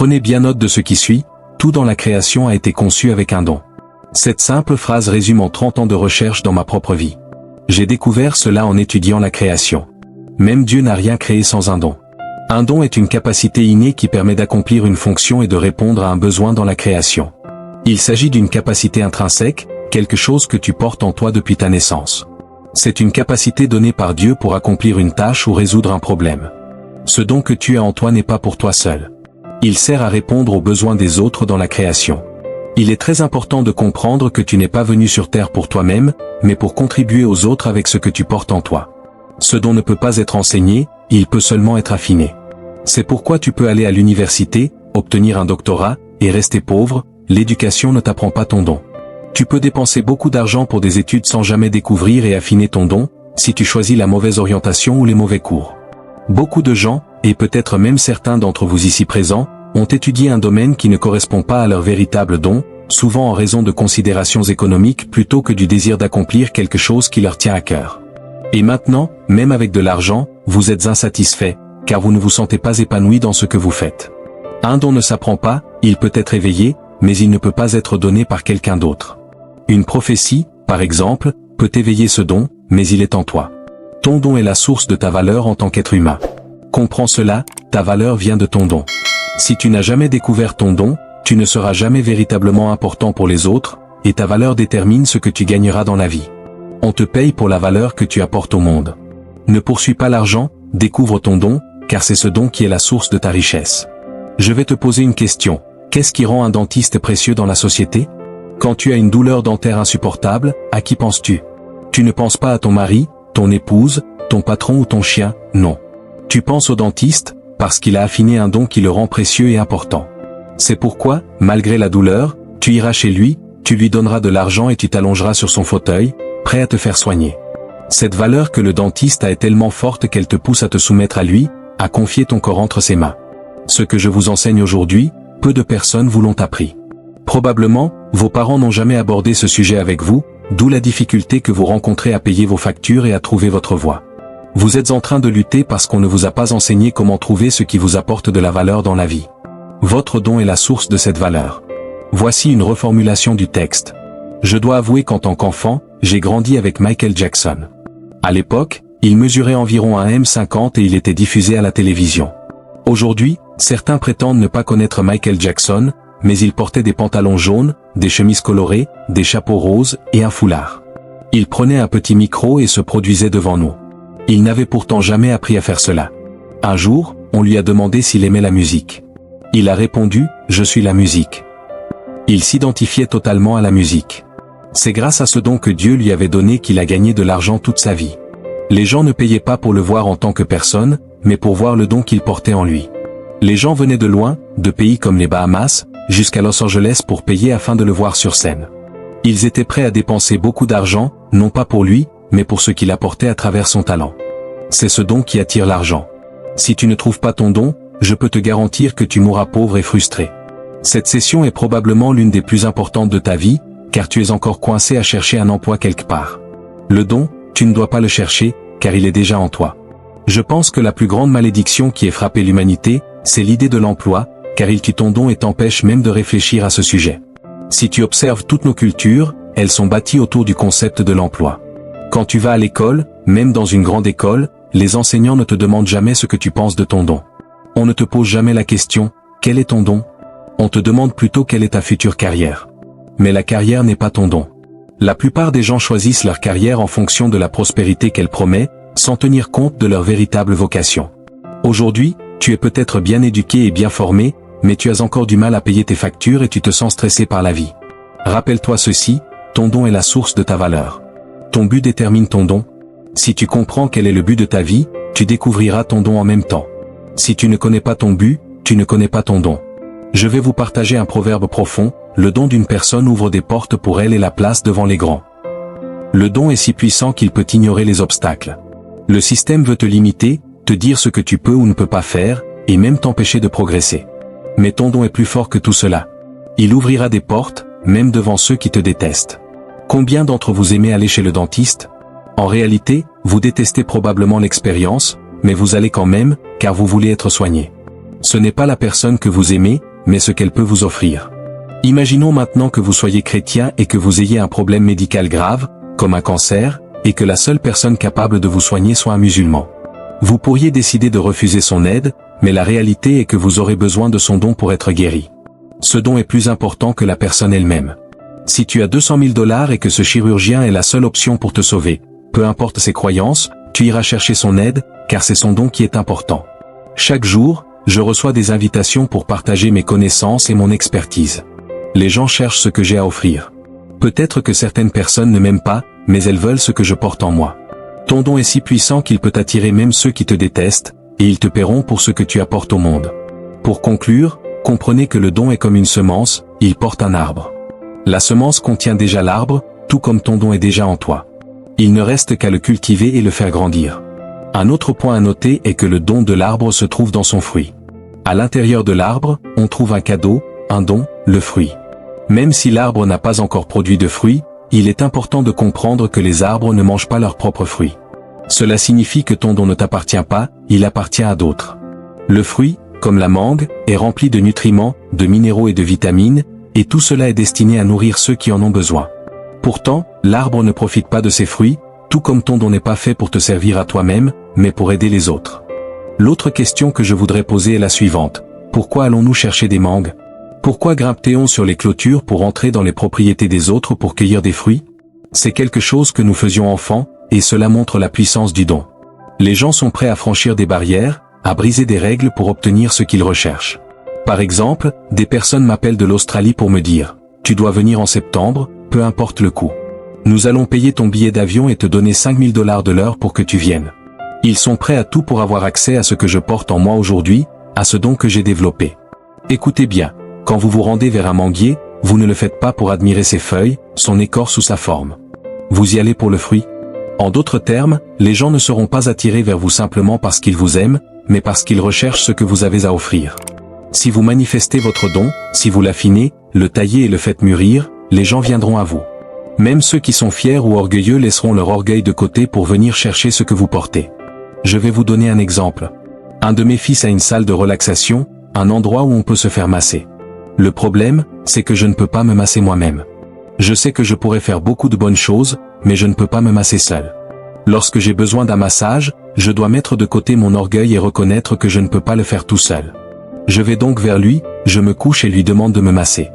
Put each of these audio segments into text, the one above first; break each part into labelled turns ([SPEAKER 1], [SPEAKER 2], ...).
[SPEAKER 1] Prenez bien note de ce qui suit, tout dans la création a été conçu avec un don. Cette simple phrase résume en 30 ans de recherche dans ma propre vie. J'ai découvert cela en étudiant la création. Même Dieu n'a rien créé sans un don. Un don est une capacité innée qui permet d'accomplir une fonction et de répondre à un besoin dans la création. Il s'agit d'une capacité intrinsèque, quelque chose que tu portes en toi depuis ta naissance. C'est une capacité donnée par Dieu pour accomplir une tâche ou résoudre un problème. Ce don que tu as en toi n'est pas pour toi seul. Il sert à répondre aux besoins des autres dans la création. Il est très important de comprendre que tu n'es pas venu sur terre pour toi-même, mais pour contribuer aux autres avec ce que tu portes en toi. Ce don ne peut pas être enseigné, il peut seulement être affiné. C'est pourquoi tu peux aller à l'université, obtenir un doctorat, et rester pauvre, l'éducation ne t'apprend pas ton don. Tu peux dépenser beaucoup d'argent pour des études sans jamais découvrir et affiner ton don, si tu choisis la mauvaise orientation ou les mauvais cours. Beaucoup de gens, et peut-être même certains d'entre vous ici présents, ont étudié un domaine qui ne correspond pas à leur véritable don, souvent en raison de considérations économiques plutôt que du désir d'accomplir quelque chose qui leur tient à cœur. Et maintenant, même avec de l'argent, vous êtes insatisfait, car vous ne vous sentez pas épanoui dans ce que vous faites. Un don ne s'apprend pas, il peut être éveillé, mais il ne peut pas être donné par quelqu'un d'autre. Une prophétie, par exemple, peut éveiller ce don, mais il est en toi. Ton don est la source de ta valeur en tant qu'être humain. Comprends cela, ta valeur vient de ton don. Si tu n'as jamais découvert ton don, tu ne seras jamais véritablement important pour les autres, et ta valeur détermine ce que tu gagneras dans la vie. On te paye pour la valeur que tu apportes au monde. Ne poursuis pas l'argent, découvre ton don, car c'est ce don qui est la source de ta richesse. Je vais te poser une question. Qu'est-ce qui rend un dentiste précieux dans la société? Quand tu as une douleur dentaire insupportable, à qui penses-tu? Tu ne penses pas à ton mari, ton épouse, ton patron ou ton chien, non. Tu penses au dentiste, parce qu'il a affiné un don qui le rend précieux et important. C'est pourquoi, malgré la douleur, tu iras chez lui, tu lui donneras de l'argent et tu t'allongeras sur son fauteuil, prêt à te faire soigner. Cette valeur que le dentiste a est tellement forte qu'elle te pousse à te soumettre à lui, à confier ton corps entre ses mains. Ce que je vous enseigne aujourd'hui, peu de personnes vous l'ont appris. Probablement, vos parents n'ont jamais abordé ce sujet avec vous, d'où la difficulté que vous rencontrez à payer vos factures et à trouver votre voie. Vous êtes en train de lutter parce qu'on ne vous a pas enseigné comment trouver ce qui vous apporte de la valeur dans la vie. Votre don est la source de cette valeur. Voici une reformulation du texte. Je dois avouer qu'en tant qu'enfant, j'ai grandi avec Michael Jackson. À l'époque, il mesurait environ 1,50 m et il était diffusé à la télévision. Aujourd'hui, certains prétendent ne pas connaître Michael Jackson, mais il portait des pantalons jaunes, des chemises colorées, des chapeaux roses et un foulard. Il prenait un petit micro et se produisait devant nous. Il n'avait pourtant jamais appris à faire cela. Un jour, on lui a demandé s'il aimait la musique. Il a répondu, « Je suis la musique ». Il s'identifiait totalement à la musique. C'est grâce à ce don que Dieu lui avait donné qu'il a gagné de l'argent toute sa vie. Les gens ne payaient pas pour le voir en tant que personne, mais pour voir le don qu'il portait en lui. Les gens venaient de loin, de pays comme les Bahamas, jusqu'à Los Angeles pour payer afin de le voir sur scène. Ils étaient prêts à dépenser beaucoup d'argent, non pas pour lui, mais pour ce qu'il apportait à travers son talent. C'est ce don qui attire l'argent. Si tu ne trouves pas ton don, je peux te garantir que tu mourras pauvre et frustré. Cette session est probablement l'une des plus importantes de ta vie, car tu es encore coincé à chercher un emploi quelque part. Le don, tu ne dois pas le chercher, car il est déjà en toi. Je pense que la plus grande malédiction qui ait frappé l'humanité, c'est l'idée de l'emploi, car il tue ton don et t'empêche même de réfléchir à ce sujet. Si tu observes toutes nos cultures, elles sont bâties autour du concept de l'emploi. Quand tu vas à l'école, même dans une grande école, les enseignants ne te demandent jamais ce que tu penses de ton don. On ne te pose jamais la question, quel est ton don? On te demande plutôt quelle est ta future carrière. Mais la carrière n'est pas ton don. La plupart des gens choisissent leur carrière en fonction de la prospérité qu'elle promet, sans tenir compte de leur véritable vocation. Aujourd'hui, tu es peut-être bien éduqué et bien formé, mais tu as encore du mal à payer tes factures et tu te sens stressé par la vie. Rappelle-toi ceci, ton don est la source de ta valeur. Ton but détermine ton don. Si tu comprends quel est le but de ta vie, tu découvriras ton don en même temps. Si tu ne connais pas ton but, tu ne connais pas ton don. Je vais vous partager un proverbe profond, le don d'une personne ouvre des portes pour elle et la place devant les grands. Le don est si puissant qu'il peut ignorer les obstacles. Le système veut te limiter, te dire ce que tu peux ou ne peux pas faire, et même t'empêcher de progresser. Mais ton don est plus fort que tout cela. Il ouvrira des portes, même devant ceux qui te détestent. Combien d'entre vous aimez aller chez le dentiste? En réalité, vous détestez probablement l'expérience, mais vous allez quand même, car vous voulez être soigné. Ce n'est pas la personne que vous aimez, mais ce qu'elle peut vous offrir. Imaginons maintenant que vous soyez chrétien et que vous ayez un problème médical grave, comme un cancer, et que la seule personne capable de vous soigner soit un musulman. Vous pourriez décider de refuser son aide, mais la réalité est que vous aurez besoin de son don pour être guéri. Ce don est plus important que la personne elle-même. Si tu as 200 000 $ et que ce chirurgien est la seule option pour te sauver, peu importe ses croyances, tu iras chercher son aide, car c'est son don qui est important. Chaque jour, je reçois des invitations pour partager mes connaissances et mon expertise. Les gens cherchent ce que j'ai à offrir. Peut-être que certaines personnes ne m'aiment pas, mais elles veulent ce que je porte en moi. Ton don est si puissant qu'il peut attirer même ceux qui te détestent, et ils te paieront pour ce que tu apportes au monde. Pour conclure, comprenez que le don est comme une semence, il porte un arbre. La semence contient déjà l'arbre, tout comme ton don est déjà en toi. Il ne reste qu'à le cultiver et le faire grandir. Un autre point à noter est que le don de l'arbre se trouve dans son fruit. À l'intérieur de l'arbre, on trouve un cadeau, un don, le fruit. Même si l'arbre n'a pas encore produit de fruits, il est important de comprendre que les arbres ne mangent pas leurs propres fruits. Cela signifie que ton don ne t'appartient pas, il appartient à d'autres. Le fruit, comme la mangue, est rempli de nutriments, de minéraux et de vitamines, et tout cela est destiné à nourrir ceux qui en ont besoin. Pourtant, l'arbre ne profite pas de ses fruits, tout comme ton don n'est pas fait pour te servir à toi-même, mais pour aider les autres. L'autre question que je voudrais poser est la suivante. Pourquoi allons-nous chercher des mangues ? Pourquoi grimpe-t-on sur les clôtures pour entrer dans les propriétés des autres pour cueillir des fruits? C'est quelque chose que nous faisions enfants, et cela montre la puissance du don. Les gens sont prêts à franchir des barrières, à briser des règles pour obtenir ce qu'ils recherchent. Par exemple, des personnes m'appellent de l'Australie pour me dire « Tu dois venir en septembre, peu importe le coût. Nous allons payer ton billet d'avion et te donner 5 000 $ de l'heure pour que tu viennes. » Ils sont prêts à tout pour avoir accès à ce que je porte en moi aujourd'hui, à ce don que j'ai développé. Écoutez bien. Quand vous vous rendez vers un manguier, vous ne le faites pas pour admirer ses feuilles, son écorce ou sa forme. Vous y allez pour le fruit. En d'autres termes, les gens ne seront pas attirés vers vous simplement parce qu'ils vous aiment, mais parce qu'ils recherchent ce que vous avez à offrir. Si vous manifestez votre don, si vous l'affinez, le taillez et le faites mûrir, les gens viendront à vous. Même ceux qui sont fiers ou orgueilleux laisseront leur orgueil de côté pour venir chercher ce que vous portez. Je vais vous donner un exemple. Un de mes fils a une salle de relaxation, un endroit où on peut se faire masser. Le problème, c'est que je ne peux pas me masser moi-même. Je sais que je pourrais faire beaucoup de bonnes choses, mais je ne peux pas me masser seul. Lorsque j'ai besoin d'un massage, je dois mettre de côté mon orgueil et reconnaître que je ne peux pas le faire tout seul. Je vais donc vers lui, je me couche et lui demande de me masser.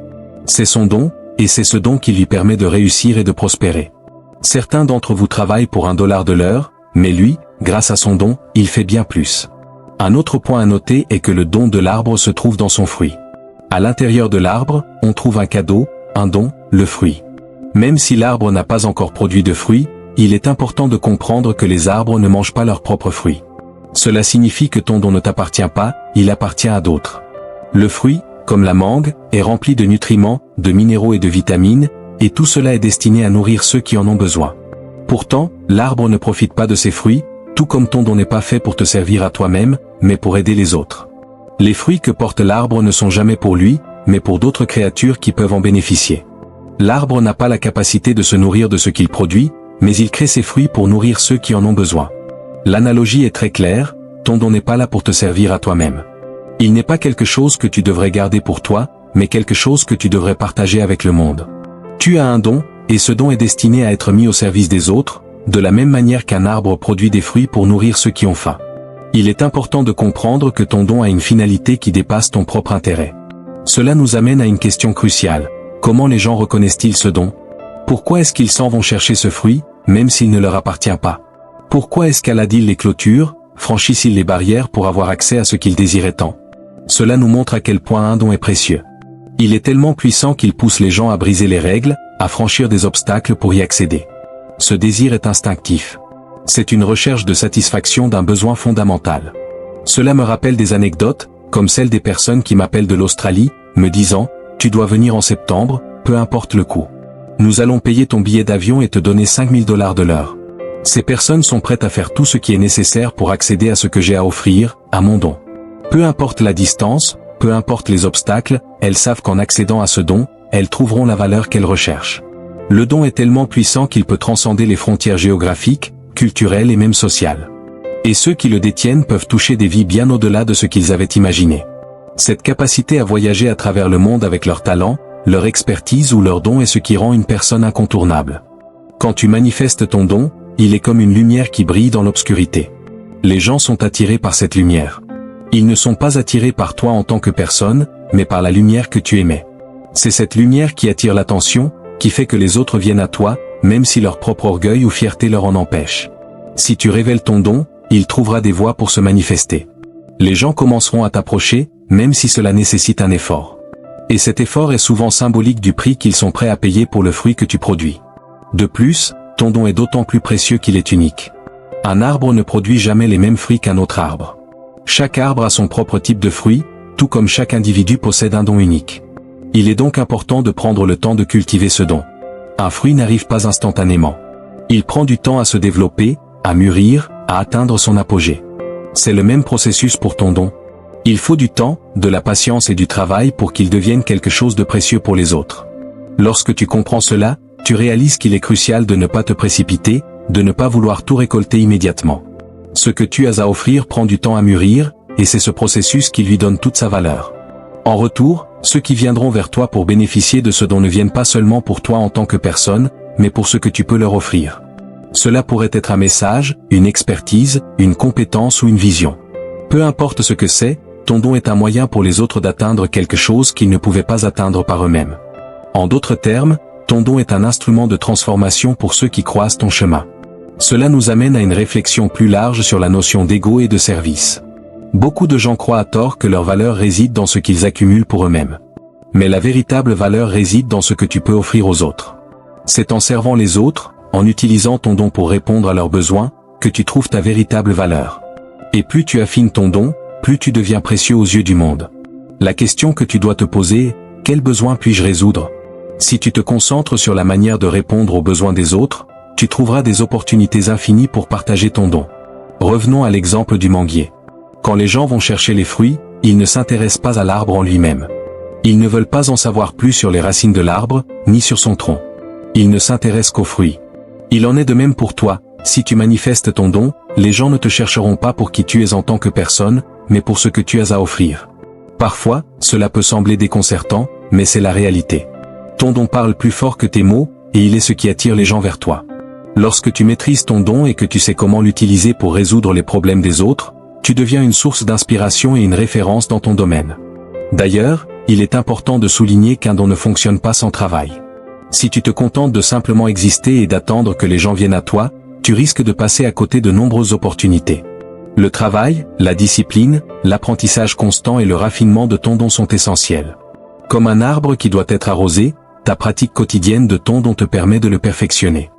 [SPEAKER 1] C'est son don, et c'est ce don qui lui permet de réussir et de prospérer. Certains d'entre vous travaillent pour $1 de l'heure, mais lui, grâce à son don, il fait bien plus. Un autre point à noter est que le don de l'arbre se trouve dans son fruit. À l'intérieur de l'arbre, on trouve un cadeau, un don, le fruit. Même si l'arbre n'a pas encore produit de fruits, il est important de comprendre que les arbres ne mangent pas leurs propres fruits. Cela signifie que ton don ne t'appartient pas, il appartient à d'autres. Le fruit, comme la mangue, est rempli de nutriments, de minéraux et de vitamines, et tout cela est destiné à nourrir ceux qui en ont besoin. Pourtant, l'arbre ne profite pas de ses fruits, tout comme ton don n'est pas fait pour te servir à toi-même, mais pour aider les autres. Les fruits que porte l'arbre ne sont jamais pour lui, mais pour d'autres créatures qui peuvent en bénéficier. L'arbre n'a pas la capacité de se nourrir de ce qu'il produit, mais il crée ses fruits pour nourrir ceux qui en ont besoin. L'analogie est très claire, ton don n'est pas là pour te servir à toi-même. Il n'est pas quelque chose que tu devrais garder pour toi, mais quelque chose que tu devrais partager avec le monde. Tu as un don, et ce don est destiné à être mis au service des autres, de la même manière qu'un arbre produit des fruits pour nourrir ceux qui ont faim. Il est important de comprendre que ton don a une finalité qui dépasse ton propre intérêt. Cela nous amène à une question cruciale. Comment les gens reconnaissent-ils ce don? Pourquoi est-ce qu'ils s'en vont chercher ce fruit, même s'il ne leur appartient pas? Pourquoi escaladent-ils les clôtures, franchissent-ils les barrières pour avoir accès à ce qu'ils désiraient tant? Cela nous montre à quel point un don est précieux. Il est tellement puissant qu'il pousse les gens à briser les règles, à franchir des obstacles pour y accéder. Ce désir est instinctif. C'est une recherche de satisfaction d'un besoin fondamental. Cela me rappelle des anecdotes, comme celle des personnes qui m'appellent de l'Australie, me disant « Tu dois venir en septembre, peu importe le coût. Nous allons payer ton billet d'avion et te donner 5 000 $ de l'heure. » Ces personnes sont prêtes à faire tout ce qui est nécessaire pour accéder à ce que j'ai à offrir, à mon don. Peu importe la distance, peu importe les obstacles, elles savent qu'en accédant à ce don, elles trouveront la valeur qu'elles recherchent. Le don est tellement puissant qu'il peut transcender les frontières géographiques, culturelles et même sociales. Et ceux qui le détiennent peuvent toucher des vies bien au-delà de ce qu'ils avaient imaginé. Cette capacité à voyager à travers le monde avec leur talent, leur expertise ou leur don est ce qui rend une personne incontournable. Quand tu manifestes ton don, il est comme une lumière qui brille dans l'obscurité. Les gens sont attirés par cette lumière. Ils ne sont pas attirés par toi en tant que personne, mais par la lumière que tu émets. C'est cette lumière qui attire l'attention, qui fait que les autres viennent à toi, même si leur propre orgueil ou fierté leur en empêche. Si tu révèles ton don, il trouvera des voies pour se manifester. Les gens commenceront à t'approcher, même si cela nécessite un effort. Et cet effort est souvent symbolique du prix qu'ils sont prêts à payer pour le fruit que tu produis. De plus, ton don est d'autant plus précieux qu'il est unique. Un arbre ne produit jamais les mêmes fruits qu'un autre arbre. Chaque arbre a son propre type de fruit, tout comme chaque individu possède un don unique. Il est donc important de prendre le temps de cultiver ce don. Un fruit n'arrive pas instantanément. Il prend du temps à se développer, à mûrir, à atteindre son apogée. C'est le même processus pour ton don. Il faut du temps, de la patience et du travail pour qu'il devienne quelque chose de précieux pour les autres. Lorsque tu comprends cela, tu réalises qu'il est crucial de ne pas te précipiter, de ne pas vouloir tout récolter immédiatement. Ce que tu as à offrir prend du temps à mûrir, et c'est ce processus qui lui donne toute sa valeur. En retour, ceux qui viendront vers toi pour bénéficier de ce don ne viennent pas seulement pour toi en tant que personne, mais pour ce que tu peux leur offrir. Cela pourrait être un message, une expertise, une compétence ou une vision. Peu importe ce que c'est, ton don est un moyen pour les autres d'atteindre quelque chose qu'ils ne pouvaient pas atteindre par eux-mêmes. En d'autres termes, ton don est un instrument de transformation pour ceux qui croisent ton chemin. Cela nous amène à une réflexion plus large sur la notion d'ego et de service. Beaucoup de gens croient à tort que leur valeur réside dans ce qu'ils accumulent pour eux-mêmes. Mais la véritable valeur réside dans ce que tu peux offrir aux autres. C'est en servant les autres, en utilisant ton don pour répondre à leurs besoins, que tu trouves ta véritable valeur. Et plus tu affines ton don, plus tu deviens précieux aux yeux du monde. La question que tu dois te poser est, quel besoin puis-je résoudre ? Si tu te concentres sur la manière de répondre aux besoins des autres, tu trouveras des opportunités infinies pour partager ton don. Revenons à l'exemple du manguier. Quand les gens vont chercher les fruits, ils ne s'intéressent pas à l'arbre en lui-même. Ils ne veulent pas en savoir plus sur les racines de l'arbre, ni sur son tronc. Ils ne s'intéressent qu'aux fruits. Il en est de même pour toi, si tu manifestes ton don, les gens ne te chercheront pas pour qui tu es en tant que personne, mais pour ce que tu as à offrir. Parfois, cela peut sembler déconcertant, mais c'est la réalité. Ton don parle plus fort que tes mots, et il est ce qui attire les gens vers toi. Lorsque tu maîtrises ton don et que tu sais comment l'utiliser pour résoudre les problèmes des autres, tu deviens une source d'inspiration et une référence dans ton domaine. D'ailleurs, il est important de souligner qu'un don ne fonctionne pas sans travail. Si tu te contentes de simplement exister et d'attendre que les gens viennent à toi, tu risques de passer à côté de nombreuses opportunités. Le travail, la discipline, l'apprentissage constant et le raffinement de ton don sont essentiels. Comme un arbre qui doit être arrosé, ta pratique quotidienne de ton don te permet de le perfectionner.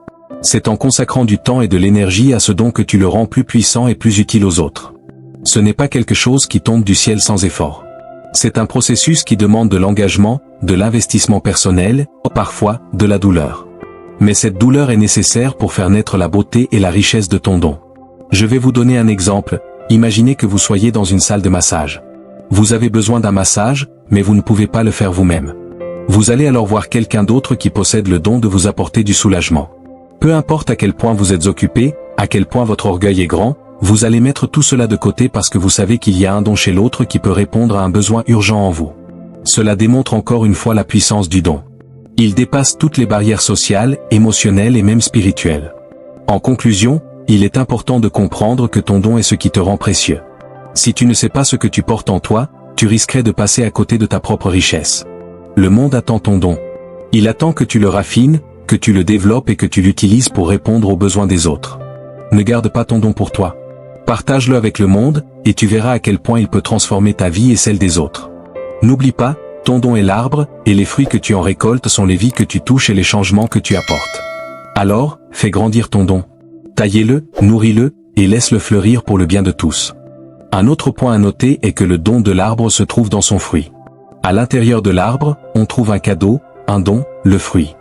[SPEAKER 1] C'est en consacrant du temps et de l'énergie à ce don que tu le rends plus puissant et plus utile aux autres. Ce n'est pas quelque chose qui tombe du ciel sans effort. C'est un processus qui demande de l'engagement, de l'investissement personnel, parfois, de la douleur. Mais cette douleur est nécessaire pour faire naître la beauté et la richesse de ton don. Je vais vous donner un exemple. Imaginez que vous soyez dans une salle de massage. Vous avez besoin d'un massage, mais vous ne pouvez pas le faire vous-même. Vous allez alors voir quelqu'un d'autre qui possède le don de vous apporter du soulagement. Peu importe à quel point vous êtes occupé, à quel point votre orgueil est grand, vous allez mettre tout cela de côté parce que vous savez qu'il y a un don chez l'autre qui peut répondre à un besoin urgent en vous. Cela démontre encore une fois la puissance du don. Il dépasse toutes les barrières sociales, émotionnelles et même spirituelles. En conclusion, il est important de comprendre que ton don est ce qui te rend précieux. Si tu ne sais pas ce que tu portes en toi, tu risquerais de passer à côté de ta propre richesse. Le monde attend ton don. Il attend que tu le raffines, que tu le développes et que tu l'utilises pour répondre aux besoins des autres. Ne garde pas ton don pour toi. Partage-le avec le monde, et tu verras à quel point il peut transformer ta vie et celle des autres. N'oublie pas, ton don est l'arbre, et les fruits que tu en récoltes sont les vies que tu touches et les changements que tu apportes. Alors, fais grandir ton don. Taillez-le, nourris-le, et laisse-le fleurir pour le bien de tous. Un autre point à noter est que le don de l'arbre se trouve dans son fruit. À l'intérieur de l'arbre, on trouve un cadeau, un don, le fruit.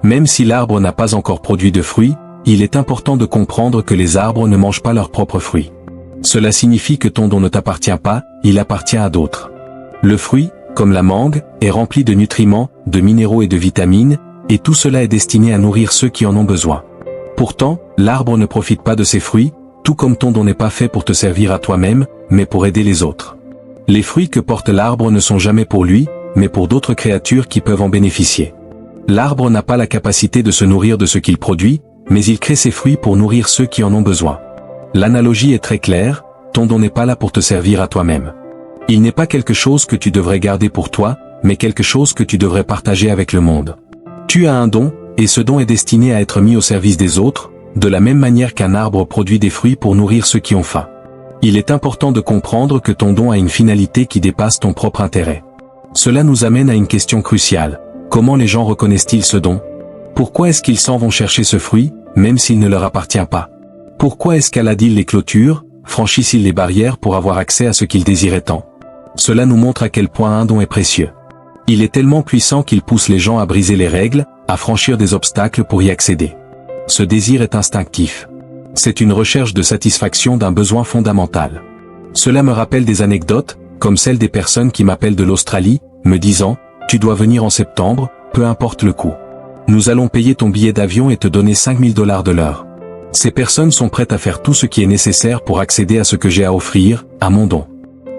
[SPEAKER 1] Même si l'arbre n'a pas encore produit de fruits, il est important de comprendre que les arbres ne mangent pas leurs propres fruits. Cela signifie que ton don ne t'appartient pas, il appartient à d'autres. Le fruit, comme la mangue, est rempli de nutriments, de minéraux et de vitamines, et tout cela est destiné à nourrir ceux qui en ont besoin. Pourtant, l'arbre ne profite pas de ses fruits, tout comme ton don n'est pas fait pour te servir à toi-même, mais pour aider les autres. Les fruits que porte l'arbre ne sont jamais pour lui, mais pour d'autres créatures qui peuvent en bénéficier. L'arbre n'a pas la capacité de se nourrir de ce qu'il produit, mais il crée ses fruits pour nourrir ceux qui en ont besoin. L'analogie est très claire, ton don n'est pas là pour te servir à toi-même. Il n'est pas quelque chose que tu devrais garder pour toi, mais quelque chose que tu devrais partager avec le monde. Tu as un don, et ce don est destiné à être mis au service des autres, de la même manière qu'un arbre produit des fruits pour nourrir ceux qui ont faim. Il est important de comprendre que ton don a une finalité qui dépasse ton propre intérêt. Cela nous amène à une question cruciale. Comment les gens reconnaissent-ils ce don? Pourquoi est-ce qu'ils s'en vont chercher ce fruit, même s'il ne leur appartient pas? Pourquoi escaladent-ils les clôtures, franchissent-ils les barrières pour avoir accès à ce qu'ils désiraient tant? Cela nous montre à quel point un don est précieux. Il est tellement puissant qu'il pousse les gens à briser les règles, à franchir des obstacles pour y accéder. Ce désir est instinctif. C'est une recherche de satisfaction d'un besoin fondamental. Cela me rappelle des anecdotes, comme celle des personnes qui m'appellent de l'Australie, me disant « Tu dois venir en septembre, peu importe le coût. Nous allons payer ton billet d'avion et te donner 5 000 $ de l'heure. » Ces personnes sont prêtes à faire tout ce qui est nécessaire pour accéder à ce que j'ai à offrir, à mon don.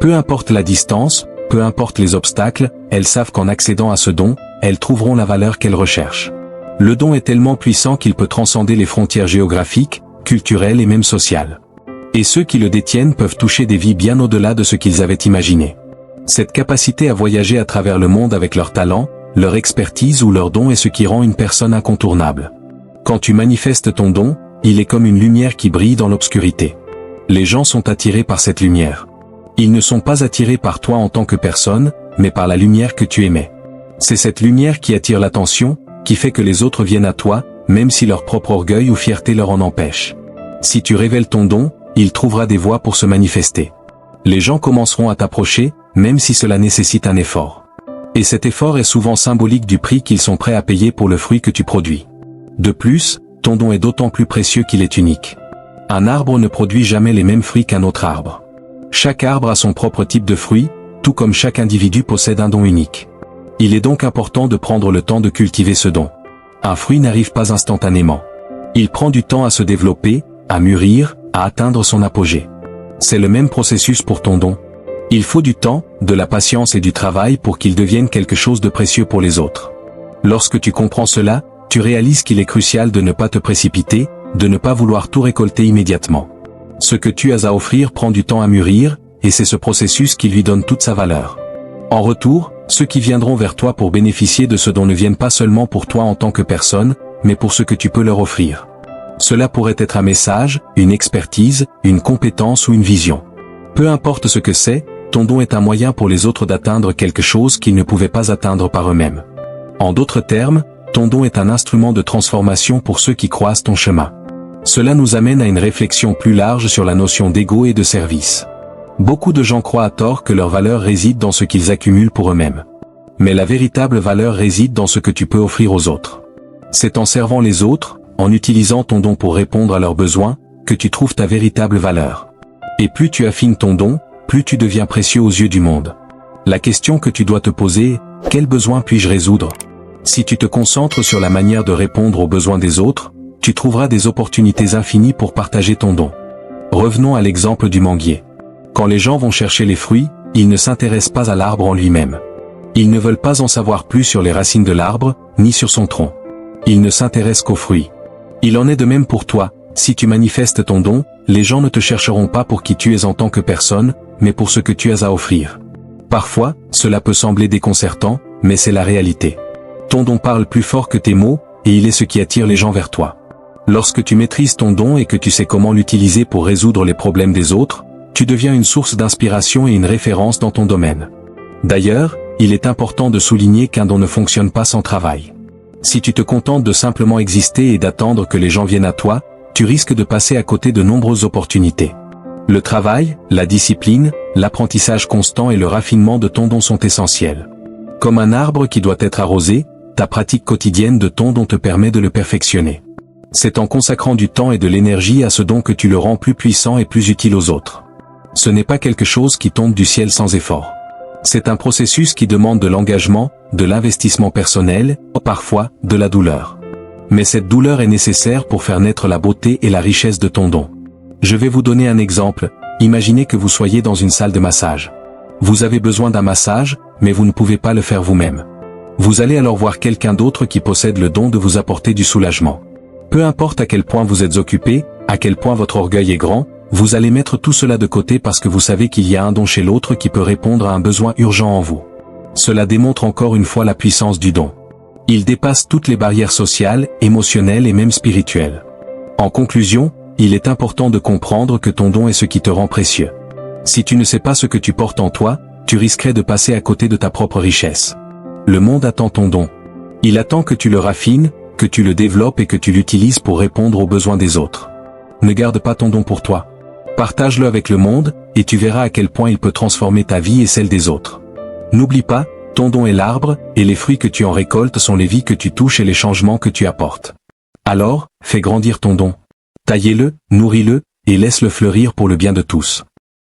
[SPEAKER 1] Peu importe la distance, peu importe les obstacles, elles savent qu'en accédant à ce don, elles trouveront la valeur qu'elles recherchent. Le don est tellement puissant qu'il peut transcender les frontières géographiques, culturelles et même sociales. Et ceux qui le détiennent peuvent toucher des vies bien au-delà de ce qu'ils avaient imaginé. Cette capacité à voyager à travers le monde avec leur talent, leur expertise ou leur don est ce qui rend une personne incontournable. Quand tu manifestes ton don, il est comme une lumière qui brille dans l'obscurité. Les gens sont attirés par cette lumière. Ils ne sont pas attirés par toi en tant que personne, mais par la lumière que tu émets. C'est cette lumière qui attire l'attention, qui fait que les autres viennent à toi, même si leur propre orgueil ou fierté leur en empêche. Si tu révèles ton don, il trouvera des voies pour se manifester. Les gens commenceront à t'approcher, même si cela nécessite un effort. Et cet effort est souvent symbolique du prix qu'ils sont prêts à payer pour le fruit que tu produis. De plus, ton don est d'autant plus précieux qu'il est unique. Un arbre ne produit jamais les mêmes fruits qu'un autre arbre. Chaque arbre a son propre type de fruit, tout comme chaque individu possède un don unique. Il est donc important de prendre le temps de cultiver ce don. Un fruit n'arrive pas instantanément. Il prend du temps à se développer, à mûrir, à atteindre son apogée. C'est le même processus pour ton don. Il faut du temps, de la patience et du travail pour qu'il devienne quelque chose de précieux pour les autres. Lorsque tu comprends cela, tu réalises qu'il est crucial de ne pas te précipiter, de ne pas vouloir tout récolter immédiatement. Ce que tu as à offrir prend du temps à mûrir, et c'est ce processus qui lui donne toute sa valeur. En retour, ceux qui viendront vers toi pour bénéficier de ce don ne viennent pas seulement pour toi en tant que personne, mais pour ce que tu peux leur offrir. Cela pourrait être un message, une expertise, une compétence ou une vision. Peu importe ce que c'est, ton don est un moyen pour les autres d'atteindre quelque chose qu'ils ne pouvaient pas atteindre par eux-mêmes. En d'autres termes, ton don est un instrument de transformation pour ceux qui croisent ton chemin. Cela nous amène à une réflexion plus large sur la notion d'ego et de service. Beaucoup de gens croient à tort que leur valeur réside dans ce qu'ils accumulent pour eux-mêmes. Mais la véritable valeur réside dans ce que tu peux offrir aux autres. C'est en servant les autres, en utilisant ton don pour répondre à leurs besoins, que tu trouves ta véritable valeur. Et plus tu affines ton don, plus tu deviens précieux aux yeux du monde. La question que tu dois te poser est, quel besoin puis-je résoudre? Si tu te concentres sur la manière de répondre aux besoins des autres, tu trouveras des opportunités infinies pour partager ton don. Revenons à l'exemple du manguier. Quand les gens vont chercher les fruits, ils ne s'intéressent pas à l'arbre en lui-même. Ils ne veulent pas en savoir plus sur les racines de l'arbre, ni sur son tronc. Ils ne s'intéressent qu'aux fruits. Il en est de même pour toi, si tu manifestes ton don, les gens ne te chercheront pas pour qui tu es en tant que personne, mais pour ce que tu as à offrir. Parfois, cela peut sembler déconcertant, mais c'est la réalité. Ton don parle plus fort que tes mots, et il est ce qui attire les gens vers toi. Lorsque tu maîtrises ton don et que tu sais comment l'utiliser pour résoudre les problèmes des autres, tu deviens une source d'inspiration et une référence dans ton domaine. D'ailleurs, il est important de souligner qu'un don ne fonctionne pas sans travail. Si tu te contentes de simplement exister et d'attendre que les gens viennent à toi, tu risques de passer à côté de nombreuses opportunités. Le travail, la discipline, l'apprentissage constant et le raffinement de ton don sont essentiels. Comme un arbre qui doit être arrosé, ta pratique quotidienne de ton don te permet de le perfectionner. C'est en consacrant du temps et de l'énergie à ce don que tu le rends plus puissant et plus utile aux autres. Ce n'est pas quelque chose qui tombe du ciel sans effort. C'est un processus qui demande de l'engagement, de l'investissement personnel, parfois, de la douleur. Mais cette douleur est nécessaire pour faire naître la beauté et la richesse de ton don. Je vais vous donner un exemple. Imaginez que vous soyez dans une salle de massage. Vous avez besoin d'un massage, mais vous ne pouvez pas le faire vous-même. Vous allez alors voir quelqu'un d'autre qui possède le don de vous apporter du soulagement. Peu importe à quel point vous êtes occupé, à quel point votre orgueil est grand, vous allez mettre tout cela de côté parce que vous savez qu'il y a un don chez l'autre qui peut répondre à un besoin urgent en vous. Cela démontre encore une fois la puissance du don. Il dépasse toutes les barrières sociales, émotionnelles et même spirituelles. En conclusion, il est important de comprendre que ton don est ce qui te rend précieux. Si tu ne sais pas ce que tu portes en toi, tu risquerais de passer à côté de ta propre richesse. Le monde attend ton don. Il attend que tu le raffines, que tu le développes et que tu l'utilises pour répondre aux besoins des autres. Ne garde pas ton don pour toi. Partage-le avec le monde, et tu verras à quel point il peut transformer ta vie et celle des autres. N'oublie pas, ton don est l'arbre, et les fruits que tu en récoltes sont les vies que tu touches et les changements que tu apportes. Alors, fais grandir ton don. Taillez-le, nourris-le, et laisse-le fleurir pour le bien de tous.